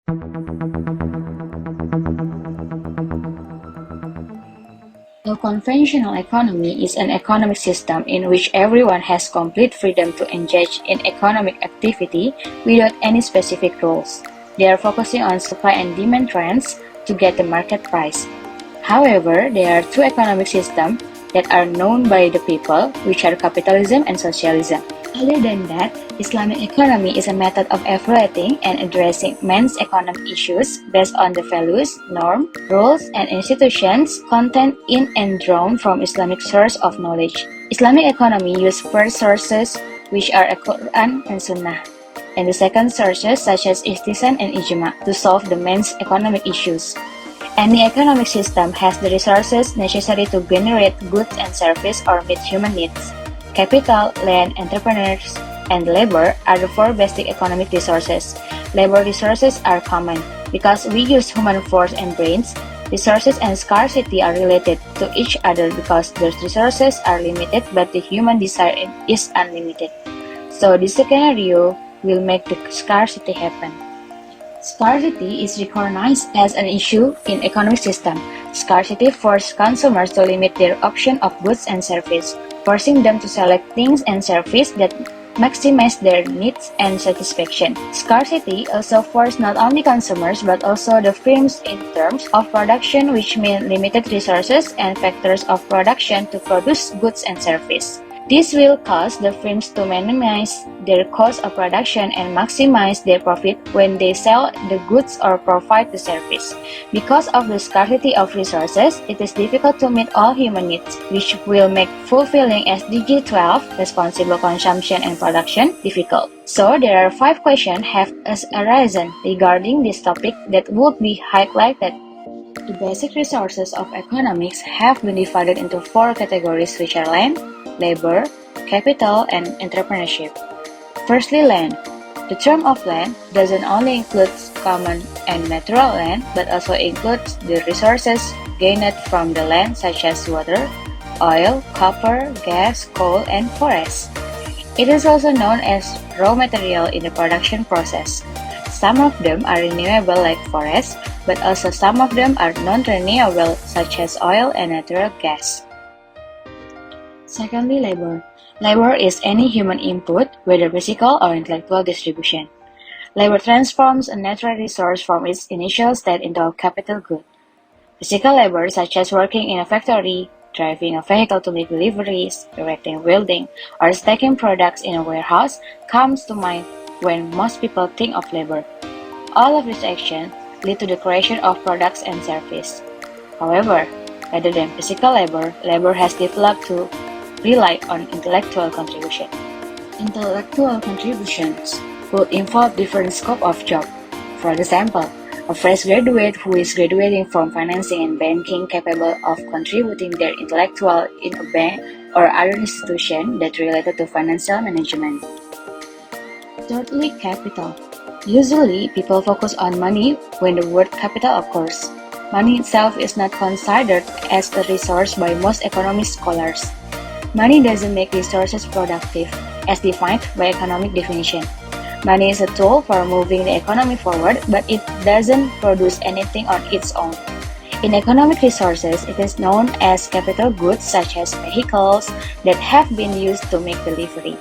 A conventional economy is an economic system in which everyone has complete freedom to engage in economic activity without any specific rules. They are focusing on supply and demand trends to get the market price. However, there are two economic systems that are known by the people, which are capitalism and socialism. Other than that, Islamic economy is a method of evaluating and addressing men's economic issues based on the values, norms, rules, and institutions contained in and drawn from Islamic source of knowledge. Islamic economy uses first sources, which are the Quran and Sunnah, and the second sources such as Ihtisan and Ijma to solve the men's economic issues. Any economic system has the resources necessary to generate goods and services or meet human needs. Capital, land, entrepreneurs, and labor are the four basic economic resources. Labor resources are common. Because we use human force and brains, resources and scarcity are related to each other because those resources are limited but the human desire is unlimited. So this scenario will make the scarcity happen. Scarcity is recognized as an issue in economic system. Scarcity forces consumers to limit their option of goods and services, forcing them to select things and services that maximize their needs and satisfaction. Scarcity also forces not only consumers but also the firms in terms of production, which mean limited resources and factors of production to produce goods and services. This will cause the firms to minimize their cost of production and maximize their profit when they sell the goods or provide the service. Because of the scarcity of resources, it is difficult to meet all human needs, which will make fulfilling SDG 12, responsible consumption and production, difficult. So there are 5 questions have arisen regarding this topic that would be highlighted. The basic resources of economics have been divided into 4 categories, which are land, labor, capital, and entrepreneurship. Firstly, land. The term of land doesn't only include common and natural land, but also includes the resources gained from the land such as water, oil, copper, gas, coal, and forests. It is also known as raw material in the production process. Some of them are renewable like forests, but also some of them are non-renewable such as oil and natural gas. Secondly, labor. Labor is any human input, whether physical or intellectual distribution. Labor transforms a natural resource from its initial state into a capital good. Physical labor, such as working in a factory, driving a vehicle to make deliveries, erecting a building, or stacking products in a warehouse, comes to mind when most people think of labor. All of these actions lead to the creation of products and services. However, rather than physical labor, labor has developed to rely on intellectual contribution. Intellectual contributions would involve different scope of job. For example, a fresh graduate who is graduating from financing and banking capable of contributing their intellectual in a bank or other institution that related to financial management. Thirdly, capital. Usually, people focus on money when the word capital occurs. Money itself is not considered as a resource by most economic scholars. Money doesn't make resources productive, as defined by economic definition. Money is a tool for moving the economy forward, but it doesn't produce anything on its own. In economic resources, it is known as capital goods such as vehicles that have been used to make delivery.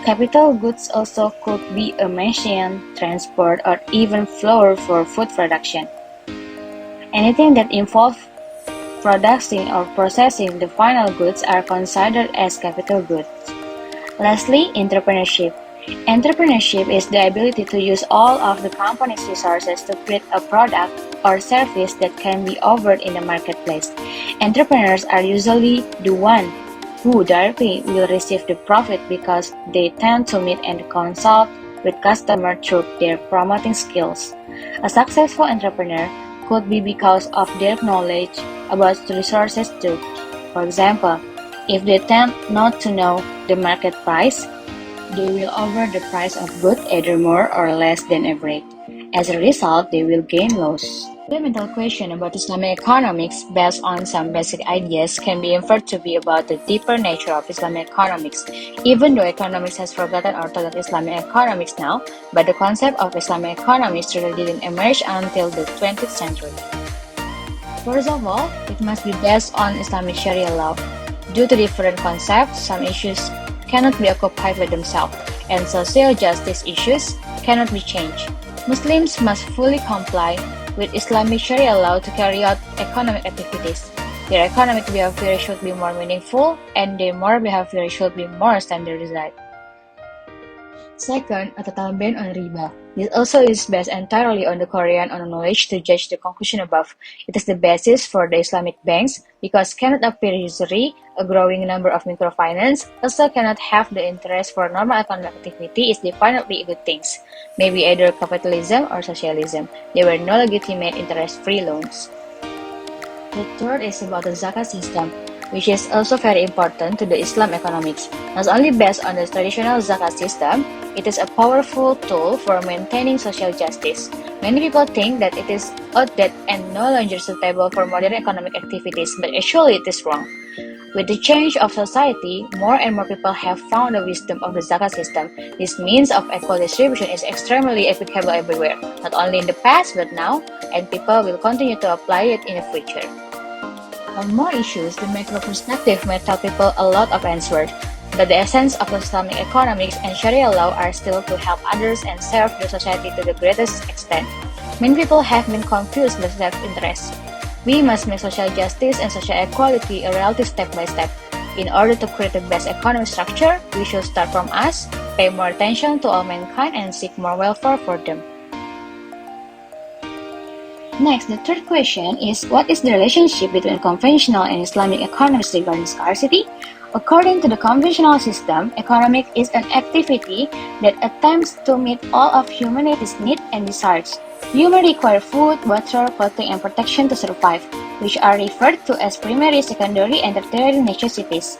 Capital goods also could be a machine, transport, or even flour for food production. Anything that involves producing or processing the final goods are considered as capital goods. Lastly, entrepreneurship. Entrepreneurship is the ability to use all of the company's resources to create a product or service that can be offered in the marketplace. Entrepreneurs are usually the ones who directly will receive the profit because they tend to meet and consult with customers through their promoting skills. A successful entrepreneur could be because of their knowledge about the resources too. For example, if they tend not to know the market price, they will offer the price of goods either more or less than average. As a result, they will gain loss. Fundamental question about Islamic economics based on some basic ideas can be inferred to be about the deeper nature of Islamic economics, even though economics has forgotten or taught Islamic economics now, but the concept of Islamic economics really didn't emerge until the 20th century. First of all, it must be based on Islamic Sharia law. Due to different concepts, some issues cannot be occupied by themselves, and social justice issues cannot be changed. Muslims must fully comply with Islamic Sharia law to carry out economic activities. Their economic behavior should be more meaningful, and their moral behavior should be more standardized. Second, a total ban on riba. This also is based entirely on the Quran on knowledge to judge the conclusion above. It is the basis for the Islamic banks because cannot appear usury, a growing number of microfinance, also cannot have the interest for normal economic activity is definitely good things, maybe either capitalism or socialism. There were no legitimate interest-free loans. The third is about the zakat system, which is also very important to the Islam economics. Not only based on the traditional zakat system, it is a powerful tool for maintaining social justice. Many people think that it is outdated and no longer suitable for modern economic activities, but actually it is wrong. With the change of society, more and more people have found the wisdom of the zakat system. This means of equal distribution is extremely applicable everywhere, not only in the past but now, and people will continue to apply it in the future. On more issues, the macro perspective may tell people a lot of answers, but the essence of Islamic economics and Sharia law are still to help others and serve the society to the greatest extent. Many people have been confused by self-interest. We must make social justice and social equality a reality step by step. In order to create the best economic structure, we should start from us, pay more attention to all mankind, and seek more welfare for them. Next, the third question is, what is the relationship between conventional and Islamic economics regarding scarcity? According to the conventional system, economic is an activity that attempts to meet all of humanity's needs and desires. Humans require food, water, clothing, and protection to survive, which are referred to as primary, secondary, and tertiary necessities.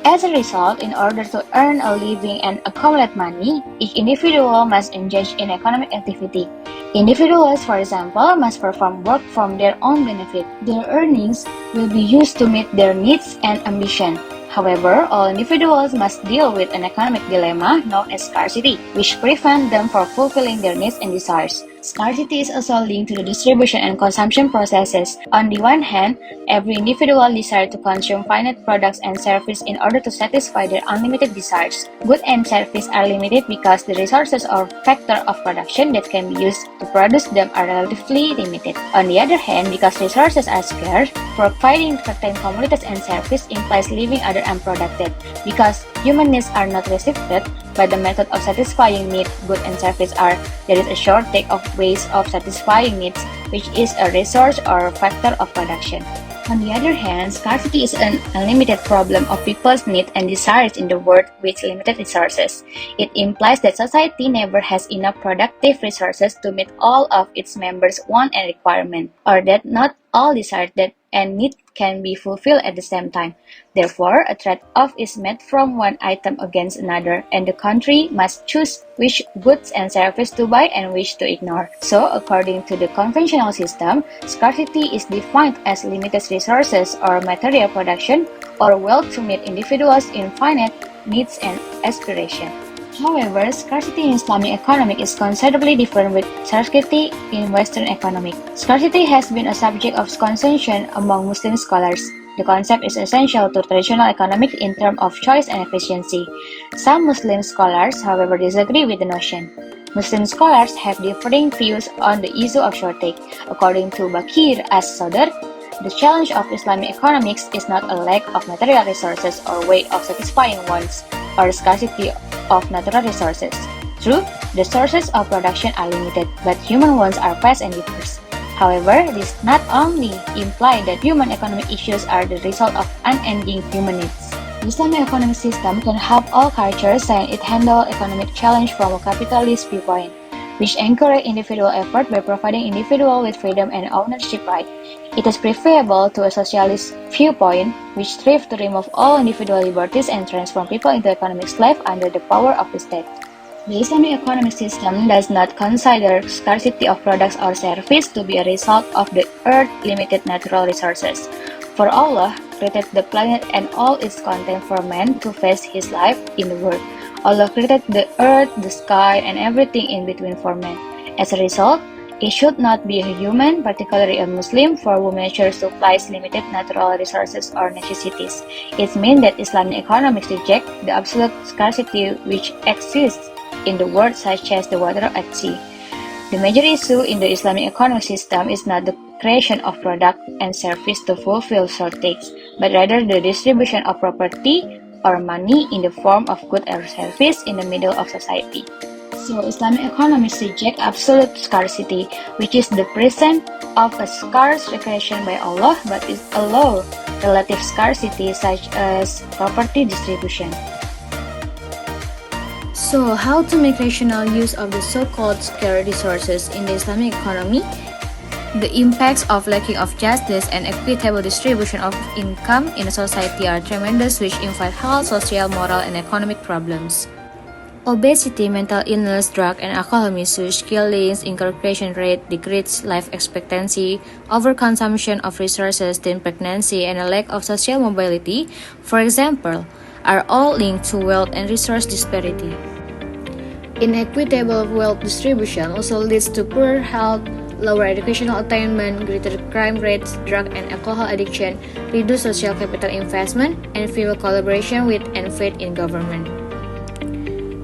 As a result, in order to earn a living and accumulate money, each individual must engage in economic activity. Individuals, for example, must perform work for their own benefit. Their earnings will be used to meet their needs and ambition. However, all individuals must deal with an economic dilemma known as scarcity, which prevents them from fulfilling their needs and desires. Scarcity is also linked to the distribution and consumption processes. On the one hand, every individual desires to consume finite products and services in order to satisfy their unlimited desires. Goods and services are limited because the resources or factor of production that can be used to produce them are relatively limited. On the other hand, because resources are scarce, providing certain commodities and services implies leaving others unprotected. Because human needs are not restricted by the method of satisfying needs, goods and services are, there is a shortage of ways of satisfying needs, which is a resource or factor of production. On the other hand, scarcity is an unlimited problem of people's needs and desires in the world with limited resources. It implies that society never has enough productive resources to meet all of its members' wants and requirements, or that not all desires and needs can be fulfilled at the same time. Therefore, a trade-off is made from one item against another, and the country must choose which goods and services to buy and which to ignore. So, according to the conventional system, scarcity is defined as limited resources or material production or wealth to meet individuals' infinite needs and aspirations. However, scarcity in Islamic economic is considerably different with scarcity in Western economic. Scarcity has been a subject of contention among Muslim scholars. The concept is essential to traditional economics in terms of choice and efficiency. Some Muslim scholars, however, disagree with the notion. Muslim scholars have differing views on the issue of shortage. According to Bakir as-Sadr, the challenge of Islamic economics is not a lack of material resources or way of satisfying wants, or scarcity of natural resources. True, the sources of production are limited, but human wants are vast and diverse. However, this not only implies that human economic issues are the result of unending human needs. The Islamic economic system can help all cultures saying it handles economic challenge from a capitalist viewpoint, which encourage individual effort by providing individuals with freedom and ownership right. It is preferable to a socialist viewpoint, which strives to remove all individual liberties and transform people into economic slaves under the power of the state. The Islamic economic system does not consider scarcity of products or services to be a result of the Earth's limited natural resources. For Allah created the planet and all its content for man to face his life in the world. Allah created the earth, the sky, and everything in between for man. As a result, it should not be a human, particularly a Muslim, for whom nature supplies limited natural resources or necessities. It means that Islamic economics reject the absolute scarcity which exists in the world, such as the water at sea. The major issue in the Islamic economic system is not the creation of product and service to fulfill shortage, but rather the distribution of property or money in the form of good or service in the middle of society. So Islamic economists reject absolute scarcity, which is the presence of a scarce creation by Allah, but is allow relative scarcity such as property distribution. So, how to make rational use of the so-called scarce resources in the Islamic economy? The impacts of lacking of justice and equitable distribution of income in a society are tremendous, which invite health, social, moral, and economic problems. Obesity, mental illness, drug and alcohol misuse, killings, incarceration rate, decreased life expectancy, overconsumption of resources, teen pregnancy, and a lack of social mobility, for example, are all linked to wealth and resource disparity. Inequitable wealth distribution also leads to poor health, lower educational attainment, greater crime rates, drug and alcohol addiction, reduced social capital investment, and fewer collaboration with and faith in government.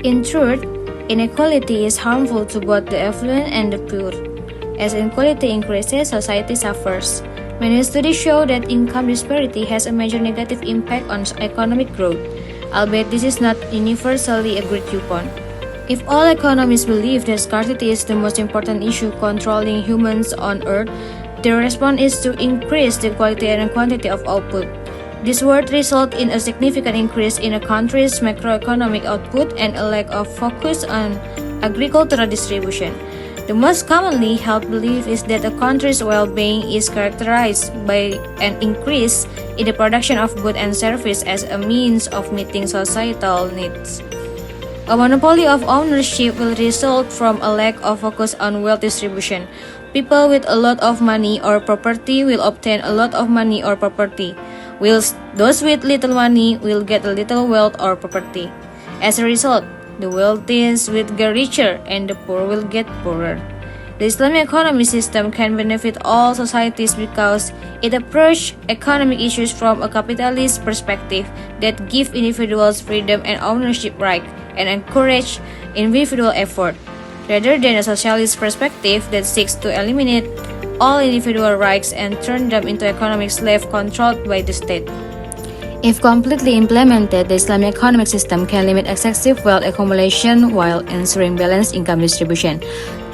In truth, inequality is harmful to both the affluent and the poor. As inequality increases, society suffers. Many studies show that income disparity has a major negative impact on economic growth, albeit this is not universally agreed upon. If all economists believe that scarcity is the most important issue controlling humans on Earth, the response is to increase the quality and quantity of output. This would result in a significant increase in a country's macroeconomic output and a lack of focus on agricultural distribution. The most commonly held belief is that a country's well-being is characterized by an increase in the production of goods and services as a means of meeting societal needs. A monopoly of ownership will result from a lack of focus on wealth distribution. People with a lot of money or property will obtain a lot of money or property, whilst those with little money will get a little wealth or property. As a result, the wealthy will get richer and the poor will get poorer. The Islamic economic system can benefit all societies because it approaches economic issues from a capitalist perspective that gives individuals freedom and ownership rights and encourage individual effort, rather than a socialist perspective that seeks to eliminate all individual rights and turn them into economic slaves controlled by the state. If completely implemented, the Islamic economic system can limit excessive wealth accumulation while ensuring balanced income distribution.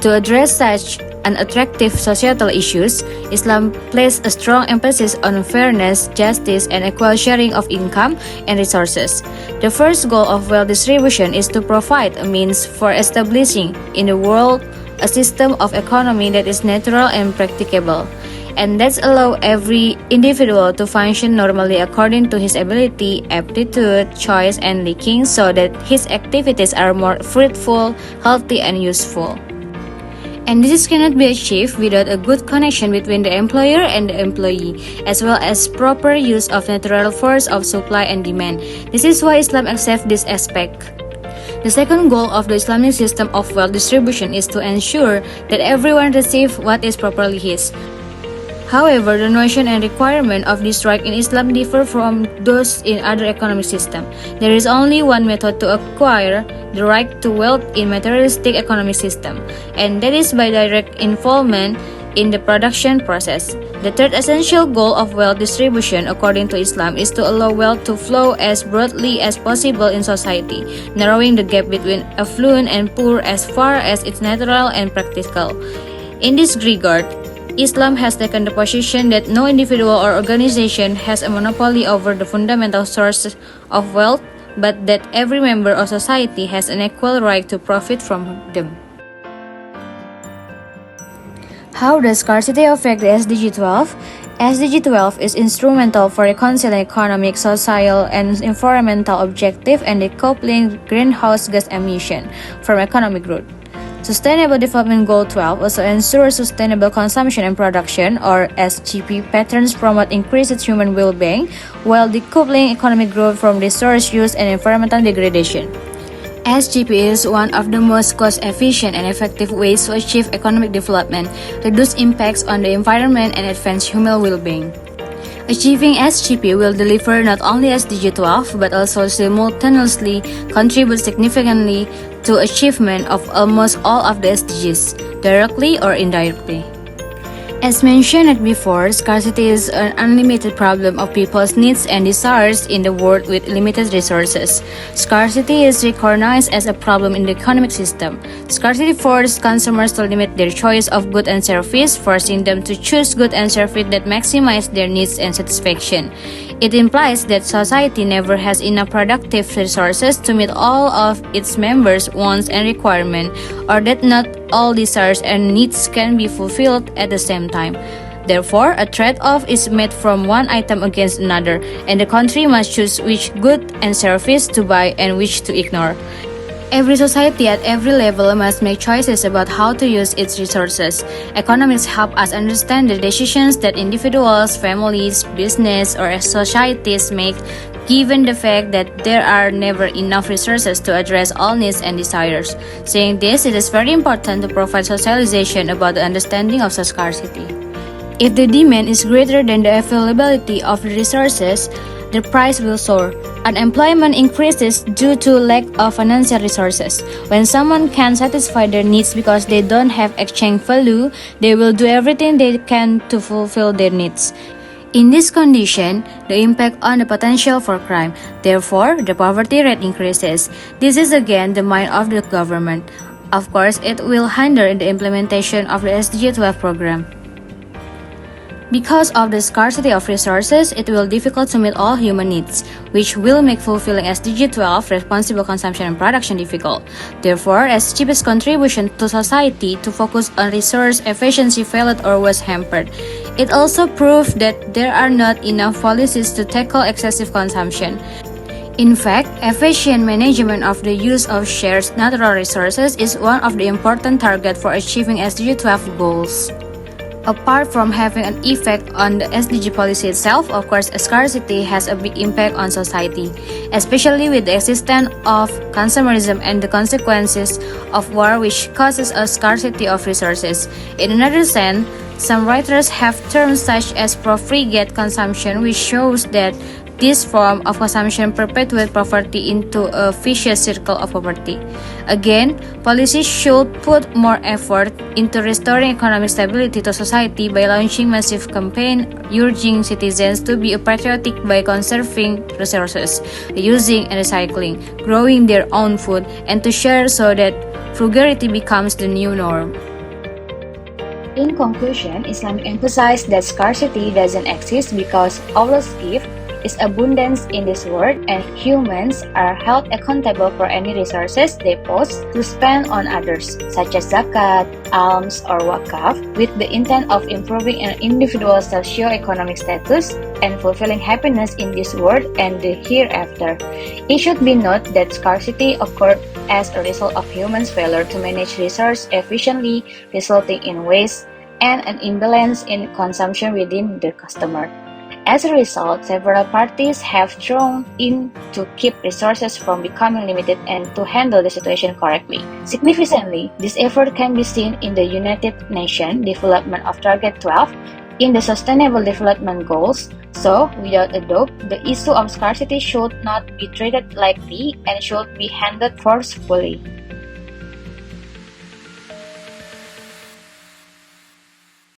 To address such unattractive societal issues, Islam places a strong emphasis on fairness, justice, and equal sharing of income and resources. The first goal of wealth distribution is to provide a means for establishing in the world a system of economy that is natural and practicable, and that allow every individual to function normally according to his ability, aptitude, choice, and liking so that his activities are more fruitful, healthy, and useful. And this cannot be achieved without a good connection between the employer and the employee, as well as proper use of natural force of supply and demand. This is why Islam accepts this aspect. The second goal of the Islamic system of wealth distribution is to ensure that everyone receives what is properly his. However, the notion and requirement of this right in Islam differ from those in other economic systems. There is only one method to acquire the right to wealth in materialistic economic system, and that is by direct involvement in the production process. The third essential goal of wealth distribution, according to Islam, is to allow wealth to flow as broadly as possible in society, narrowing the gap between affluent and poor as far as it's natural and practical. In this regard, Islam has taken the position that no individual or organization has a monopoly over the fundamental sources of wealth, but that every member of society has an equal right to profit from them. How does scarcity affect the SDG 12? SDG 12 is instrumental for reconciling economic, social, and environmental objectives and decoupling greenhouse gas emission from economic growth. Sustainable Development Goal 12 also ensures sustainable consumption and production, or SGP, patterns promote increased human well-being while decoupling economic growth from resource use and environmental degradation. SGP is one of the most cost-efficient and effective ways to achieve economic development, reduce impacts on the environment, and advance human well-being. Achieving SGP will deliver not only SDG 12 but also simultaneously contribute significantly to achievement of almost all of the SDGs, directly or indirectly. As mentioned before, scarcity is an unlimited problem of people's needs and desires in the world with limited resources. Scarcity is recognized as a problem in the economic system. Scarcity forces consumers to limit their choice of goods and service, forcing them to choose goods and services that maximize their needs and satisfaction. It implies that society never has enough productive resources to meet all of its members' wants and requirements, or that not all desires and needs can be fulfilled at the same time. Therefore, a trade-off is made from one item against another, and the country must choose which good and service to buy and which to ignore. Every society at every level must make choices about how to use its resources. Economics help us understand the decisions that individuals, families, business, or societies make, given the fact that there are never enough resources to address all needs and desires. Saying this, it is very important to provide socialization about the understanding of scarcity. If the demand is greater than the availability of the resources, the price will soar. Unemployment increases due to lack of financial resources. When someone can't satisfy their needs because they don't have exchange value, they will do everything they can to fulfill their needs. In this condition, the impact on the potential for crime. Therefore, the poverty rate increases. This is again the mind of the government. Of course, it will hinder the implementation of the SDG 12 program. Because of the scarcity of resources, it will be difficult to meet all human needs, which will make fulfilling SDG 12, responsible consumption and production, difficult. Therefore, SGP's contribution to society to focus on resource efficiency failed or was hampered. It also proved that there are not enough policies to tackle excessive consumption. In fact, efficient management of the use of scarce natural resources is one of the important targets for achieving SDG 12 goals. Apart from having an effect on the SDG policy itself, of course, scarcity has a big impact on society, especially with the existence of consumerism and the consequences of war, which causes a scarcity of resources. In another sense, some writers have terms such as profligate consumption, which shows that this form of consumption perpetuates poverty into a vicious circle of poverty. Again, policies should put more effort into restoring economic stability to society by launching massive campaigns urging citizens to be patriotic by conserving resources, reusing and recycling, growing their own food, and to share so that frugality becomes the new norm. In conclusion, Islam emphasizes that scarcity doesn't exist because Allah's gift is abundance in this world, and humans are held accountable for any resources they pose to spend on others, such as zakat, alms, or wakaf, with the intent of improving an individual's socio-economic status and fulfilling happiness in this world and the hereafter. It should be noted that scarcity occurred as a result of humans' failure to manage resources efficiently, resulting in waste and an imbalance in consumption within the customer. As a result, several parties have thrown in to keep resources from becoming limited and to handle the situation correctly. Significantly, this effort can be seen in the United Nations Development of Target 12 in the Sustainable Development Goals. So, without a doubt, the issue of scarcity should not be treated lightly and should be handled forcefully.